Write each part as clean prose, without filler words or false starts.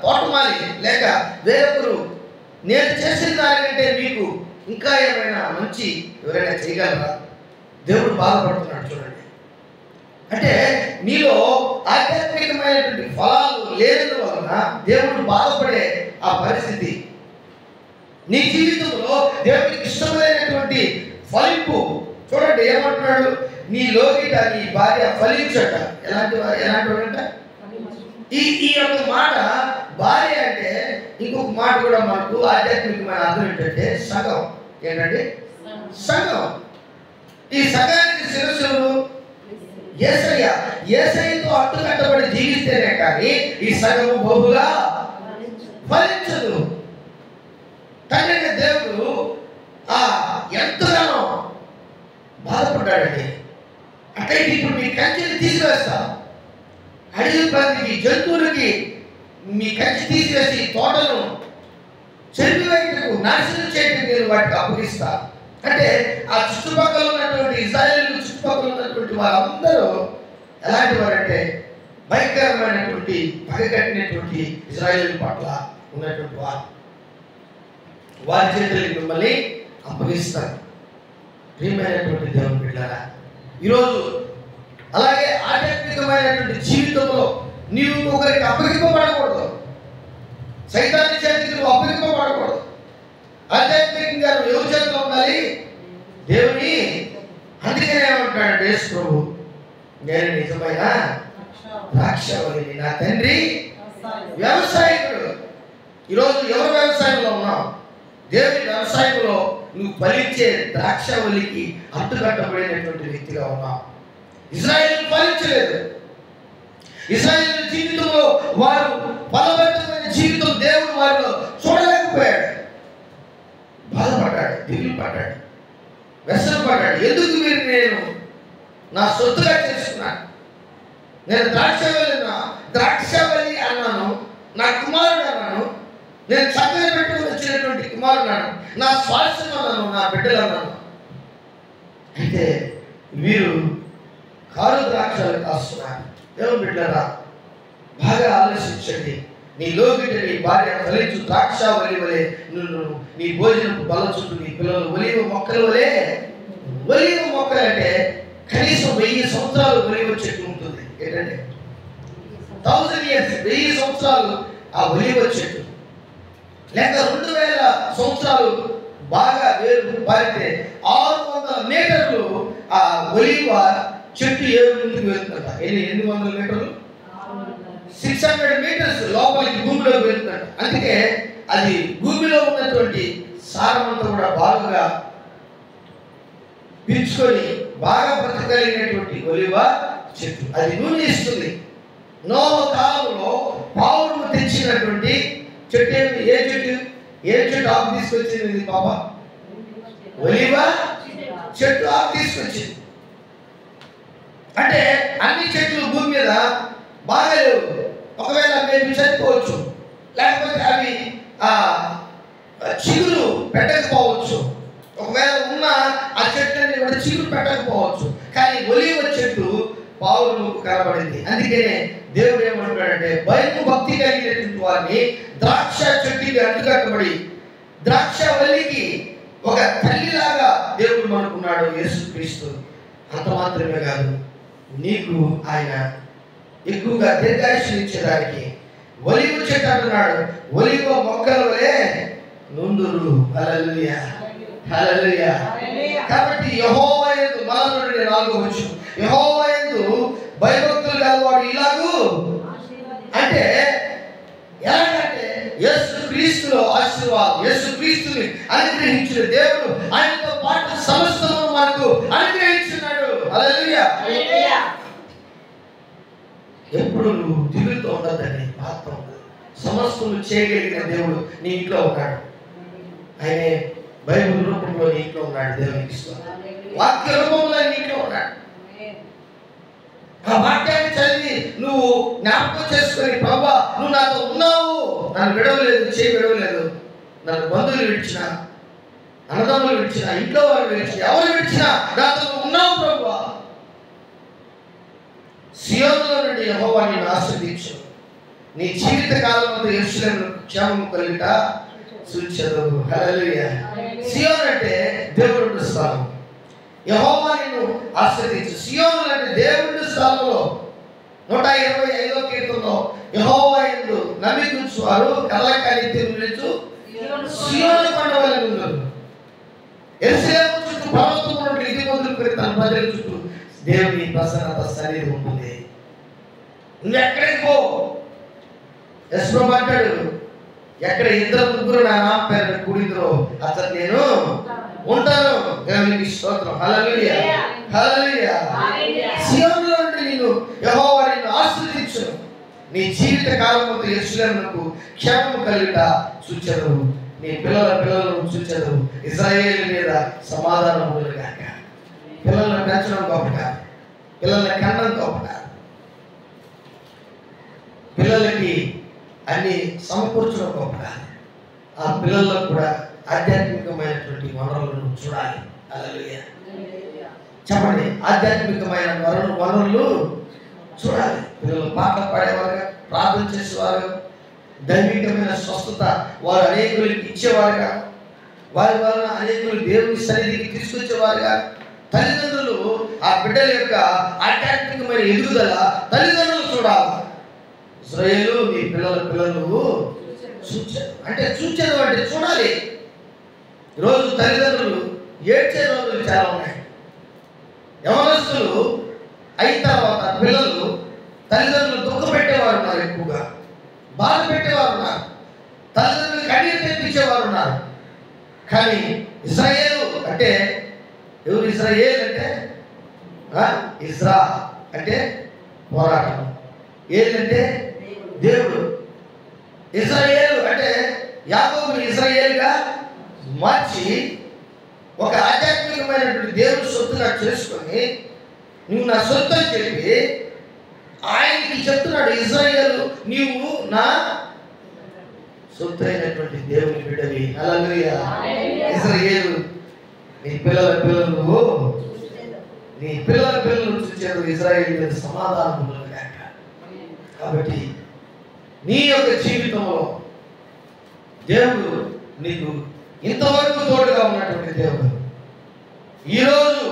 తోటమాలి లేక వేరొకరు నేను చేసిన దానికంటే మీకు ఇంకా ఏమైనా మంచి ఎవరైనా చేయగలరా? దేవుడు బాధపడుతున్నాడు చూడండి. అంటే నీలో ఆధ్యాత్మికమైనటువంటి ఫలాలు లేనందువలన దేవుడు బాధపడే ఆ పరిస్థితి. నీ జీవితంలో దేవుడికి ఇష్టమైనటువంటి ఫలింపు చూడండి. ఏమంటున్నాడు? నీ లోకిట నీ భార్య ఫలించట. ఎలాంటివాడంట? ఈ యొక్క మాట భార్య అంటే ఇంకొక మాట కూడా మనకు ఆధ్యాత్మికమైన అర్థం ఏంటంటే సగం. ఏంటంటే సగం. ఈ సగానికి శిరస్సులు యేసయ్య. యేసయ్యతో అడ్డుకట్టబడి జీవిస్తేనే కానీ ఈ సగము బహుగా ఫలించదు. తండ్రి దేవుడు ఎంతగానో బాధపడ్డాడండి. అట్లయితే ఇప్పుడు మీ కంచెని తీసివేస్తా, అడవి ప్రాంతికి జంతువులకి మీ కంచె తీసివేసి తోటను చెరిపివేయటకు నాశనం చేయటం నేను వాటికి అప్పగిస్తా అంటే ఆ చుట్టుపక్కల ఉన్నటువంటి ఇజ్రాయేల్ చుట్టుపక్కల ఉన్నటువంటి వారందరూ ఎలాంటి వారంటే భయంకరమైనటువంటి పగకట్టినటువంటి ఇజ్రాయేల్ పట్ల ఉన్నటువంటి వారి చేతులకు మిమ్మల్ని అప్పగిస్తారు. ప్రియమైనటువంటి దేవుని బిడ్డలారా, ఈరోజు అలాగే ఆధ్యాత్మికమైనటువంటి జీవితంలో నీవు ఒకరికి అప్పగింపబడకూడదు. సైతాన్ని చేతికి నువ్వు అప్పగింపబడకూడదు. ఆధ్యాత్మికంగా నువ్వు ఎవరి చేతిలో ఉండాలి? దేవుని. అందుకనే ఏమంటాడు యేసు ప్రభు, నేను నిజమైన ద్రాక్షవల్లిని, నా తండ్రి వ్యవసాయకుడు. ఈరోజు ఎవరు వ్యవసాయంలో ఉన్నావు? దేవుని వ్యవసాయంలో నువ్వు ఫలించే ద్రాక్షవల్లికి అడ్డుకట్టబడినటువంటి వ్యక్తిగా ఉన్నావు. ఇశ్రాయేలు ఫలించలేదు. ఇశ్రాయేలు జీవితంలో వారు ఫలవంతమైన జీవితం దేవుడు వారిలో చూడలేకపోయాడు. బాధపడ్డాడు, దిగులు పడ్డాడు, వ్యసనపడ్డాడు. ఎందుకు మీరు నేను నా సొత్తుగా చేసుకున్నాను? నేను ద్రాక్షవల్లి అన్నాను, నా కుమారుడు అన్నాను, నేను చక్కగా పెట్టుకుని వచ్చినటువంటి కుమారుడు అన్నాను, నా స్వాస్థ్యం అన్నాను, నా బిడ్డలు అన్నాను. అయితే వీరు కారు ద్రాక్షలు కాస్తున్నారు. దేవుని బిడ్డలారా, బాగా ఆలోచించండి. నీ లోకిట నీ భార్య ఫలించు ద్రాక్షవల్లి వలె నిన్ను నీ భోజనపు బల చుట్టూ నీ పిల్లలు ఒలీవ మొక్కల వలె. ఒలీవ మొక్కలు అంటే కనీసం 1000 సంవత్సరాలు ఒలీవ చెట్టు ఉంటుంది. ఏంటంటే 1000 years, 1000 సంవత్సరాలు ఆ ఒలీవ చెట్టు, లేక 2000 సంవత్సరాలు బాగా వేరు పారితే 600 మీటర్లు ఆ ఒలీవ చెట్టు ఏడు ముందుకు వెళ్తుంట. 800 మీటర్లు, 600 మీటర్స్ లోపలికి భూమిలోకి వెళ్తుంట. అందుకే అది భూమిలో ఉన్నటువంటి సారమంతా కూడా బాగా పీల్చుకొని బాగా బ్రతకగలిగినటువంటి ఒలివ చెట్టు. అది నూనె ఇస్తుంది. నోవ కాలంలో పావులు తెచ్చినటువంటి చెట్టు ఏ చెట్టు? ఏ చెట్టు ఆకు తీసుకొచ్చింది పాప? ఒలివ చెట్టు ఆకు తీసుకొచ్చింది. అంటే అన్ని చెట్లు భూమి మీద బాగా లేవు. ఒకవేళ మేము చనిపోవచ్చు, లేకపోతే అవి చిగురు పెట్టకపోవచ్చు. ఒకవేళ ఉన్న ఆ చెట్లన్నీ కూడా చిగురు పెట్టకపోవచ్చు. కానీ ఒలీవ చెట్టు పావులు కనబడింది. అందుకనే దేవుడు ఏమంటున్నాడంటే, భయం భక్తి కలిగినటువంటి వారిని ద్రాక్ష చెట్టుకి అడ్డుకట్టబడి ద్రాక్షవల్లికి ఒక తల్లిలాగా దేవుడు మనకున్నాడు యేసుక్రీస్తు. అంత మాత్రమే కాదు, నీకు ఆయన ఎక్కువగా దీర్ఘాయుష్యం ఇచ్చేదానికి ఒలీవ చెట్టు అంటున్నాడు. ఒలీవ మొక్కల వలె నుందురు. హల్లెలూయా, హల్లెలూయా. కాబట్టి యెహోవా యందు, 4వ వచనం, యెహోవా యందు భయభక్తులు గలవాడు ఇలాగూ. అంటే ఎలాగంటే యేసుక్రీస్తులో ఆశీర్వాదం, యేసుక్రీస్తుని అనుగ్రహించిన దేవుడు ఆయనతో పాటు సమస్తము మనకు అనుగ్రహించున్నాడు. హల్లెలూయా. ఎప్పుడు నువ్వు దిగులుతో ఉండద్దని ఆత్మ సమస్తము చేయగలిగిన దేవుడు నీ ఇంట్లో ఉన్నాడు. ఆయనే బైబిల్ రూపంలో నీ ఇంట్లో ఉన్నాడు. దేవునికి స్తోత్రం. వాక్య రూపంలో నీ ఇంట్లో ఉన్నాడు. ఆ వాక్యాన్ని చదివి నువ్వు జ్ఞాపకం చేసుకొని, ప్రభా నువ్వు నాతో ఉన్నావు, నన్ను విడవలేదు, చేయి విడవలేదు, నన్ను బంధువులు విడిచినా, అన్నదమ్ములు విడిచినా, ఇంట్లో వాళ్ళు విడిచినా, ఎవరు విడిచినా నాతో ఉన్నావు ప్రభువా. సియోనులో నుండి యెహోవా నిన్ను ఆశీర్వదించును. నీ జీవిత కాలంలో యెరూషలేము యెరూషలేములో క్షేమము కలుగుట సూచెదవు. హల్లెలూయా. సియోను అంటే దేవుడు స్థలం. యెహోవా నిన్ను ఆశీర్వదించు. సియోను అంటే దేవుడి స్థలంలో 125వ కీర్తనలో యెహోవా యందు నమ్మికుంచువారు కళ్ళకాలి తిరుగుచు సియోను కొండవలె నుందురు. యెరూషలేము చుట్టూ పర్వతములు ఇది మొదలుకొని తన ప్రజల చుట్టూ దేవుని ప్రసన్నత సన్నిధి ఉంటుంది. నువ్వు ఎక్కడికి పో, యెహోవా అంటాడు, ఎక్కడ 2-3 నా నామం పేరున కూడిదురో అతను నేను ఉంటాను. దేవునికి స్తోత్రం. హల్లెలూయా, హల్లెలూయా. సియోనులో నుండి నిన్ను యెహోవా నిన్ను ఆశీర్వదించును. నీ జీవిత కాలమంతా యెరూషలేమునకు క్షేమము కలుగుట సూచెదవు. నీ పిల్లలను సూచెదవు. ఇశ్రాయేలు మీద సమాధానం కలుగుగాక. పిల్లలను పెంచడం గొప్ప కాదు, పిల్లల్ని కనడం గొప్ప కాదు, పిల్లలకి అన్ని సమకూర్చడం గొప్ప కాదు. ఆ పిల్లల్లో కూడా ఆధ్యాత్మికమైనటువంటి వనరులను చూడాలి. హల్లెలూయా. చెప్పండి, ఆధ్యాత్మికమైన వనరులు చూడాలి. పిల్లలు పాటలు పాడేవారుగా, ప్రార్థన చేసేవారు, దైవికమైన స్వస్థత వారు అనేకులకి ఇచ్చేవారుగా, వారి వలన అనేకులు దేవుని సన్నిధికి తీసుకొచ్చేవారుగా, తల్లిదండ్రులు ఆ బిడ్డల యొక్క ఆధ్యాత్మికమైన ఎదుగుదల తల్లిదండ్రులు చూడాలి. ఇశ్రాయేలు మీ పిల్లలు చూచారు అంటే చూడాలి. ఈరోజు తల్లిదండ్రులు ఏడ్చే రోజులు చాలా ఉన్నాయి. యవనస్తులు అయిన తర్వాత పిల్లలు తల్లిదండ్రులు దుఃఖ పెట్టేవారు ఉన్నారు, ఎక్కువగా బాధ పెట్టేవారు ఉన్నారు, తల్లిదండ్రులు కన్నీరు తెప్పించేవారు ఉన్నారు. కానీ ఇశ్రాయేలు అంటే ఎవరు? ఇశ్రాయేల్ అంటే ఇజ్రా అంటే పోరాటం, ఏదంటే దేవుడు. ఇశ్రాయేలు అంటే యాకోబుని ఇశ్రాయేలుగా మార్చి ఒక ఆధ్యాత్మికమైనటువంటి దేవుడి సొత్తుగా చేసుకొని నువ్వు నా సొత్తు అని చెప్పి ఆయనకి చెప్తున్నాడు, ఇశ్రాయేలు నీవు నా సొత్తు అయినటువంటి దేవుని బిడ్డవి. హల్లెలూయా. ఇశ్రాయేలు నీ పిల్లలు నీ పిల్లలు చూచారు. ఇశ్రాయేలు మీద సమాధానం కలగాక. కాబట్టి నీ యొక్క జీవితంలో దేవుడు నీకు ఇంతవరకు తోడుగా ఉన్నటువంటి దేవుడు, ఈరోజు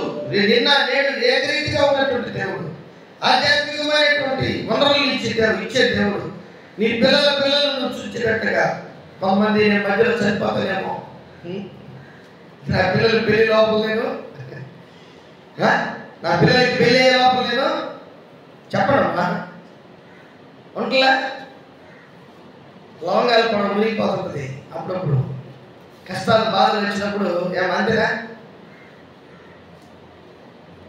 నిన్న నేడు ఏకరీతిగా ఉన్నటువంటి దేవుడు, ఆధ్యాత్మికమైనటువంటి వనరులు ఇచ్చే దేవుడు నీ పిల్లలను చూసేటట్టుగా. కొంతమంది నేను మధ్యలో చనిపోతానేమో, నా పిల్లలు పెళ్లి లోపల నేను, నా పిల్లలకి పెళ్ళి అయ్యే లోపల నేను చెప్పడమ్మా ఉంటలే. లవంగాలు కూడా మునిగిపోతుంటుంది అప్పుడప్పుడు, కష్టాలు బాధలు వచ్చినప్పుడు ఏమంతేనా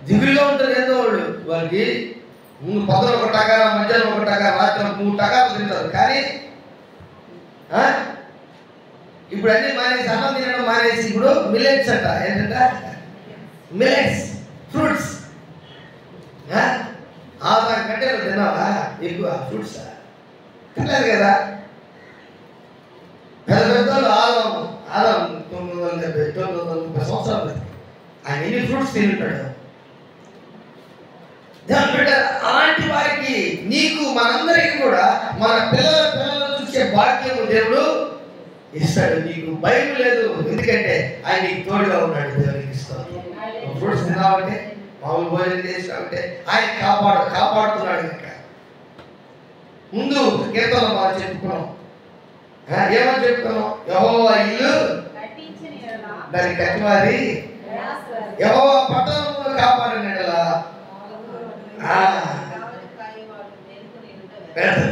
దిగులుగా ఉంటుంది. ఏదో వాళ్ళకి ముందు పొద్దున 1 టకారా, మధ్యాహ్నం 1 టకారా, రాత్రి 3 టకారాలు తింటారు. కానీ ఇప్పుడు అన్నీ మానేసి, అన్నం తినడం మానేసి ఇప్పుడు మిల్లెట్స్ అంట. ఏంటంట? Millets, fruits. ఆదాం కంటే తిన్నావా ఎక్కువ ఫ్రూట్స్? తినలేదు కదా. పెద్దలు ఆదాం 930 సంవత్సరాలు ఆయన ఎన్ని ఫ్రూట్స్ తింటాడు. అలాంటి వారికి నీకు మనందరికీ కూడా మన పిల్లలను చూసే భాగ్యము దేవుడు ఇస్తాడు. నీకు భయం లేదు, ఎందుకంటే ఆయన నీకు తోడుగా ఉన్నాడు. దేవునికి ఇస్తాడు. ఫ్రూట్స్ తిన్నావంటే, మామూలు భోజనం చేసినావంటే ఆయన కాపాడుతున్నాడు. ఇంకా ముందు కీర్తనలో మనం చెప్పుకున్నాం, ఏమని చెప్పుకున్నాం? యెహోవా ఇల్లు దాన్ని కట్టివారి, యెహోవా పట్టణమును కాపాడిన యెడల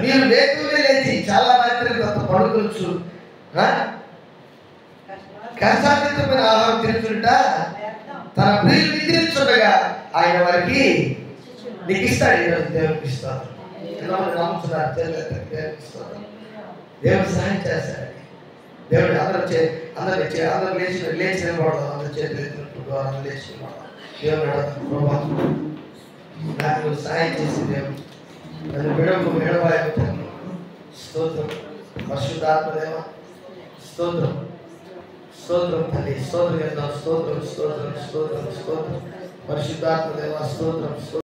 మీరు వేకువనే లేచి చాలా రాత్రి పడుకోవచ్చు, కష్టాతీతమైన ఆహారం తిరుగుతుంట తన ప్రియులు నిద్రించుండగా ఆయన వారికి నీకు ఇస్తాడు. ఈరోజు దేవునికి ఇస్తాడు. నమ్ముతున్నారు, దేవుడు సహాయం చేస్తాడు. దేవుడు అందరూ లేచి నిలబడదాం. అందరూ చేతులు ఎత్తుకుంటూ అందరూ లేచి నిలబడదాం. దేవుడు నాకు సహాయం చేసి దేవుడు నన్ను విడవాయి. స్తోత్రం పరిశుద్ధాత్మదేవ, స్తోత్రం స్తోత్రం తల్లి, స్తోత్రం స్తోత్రం స్తోత్రం స్తోత్రం స్తోత్రం పరిశుద్ధాత్మదేవ, స్తోత్రం.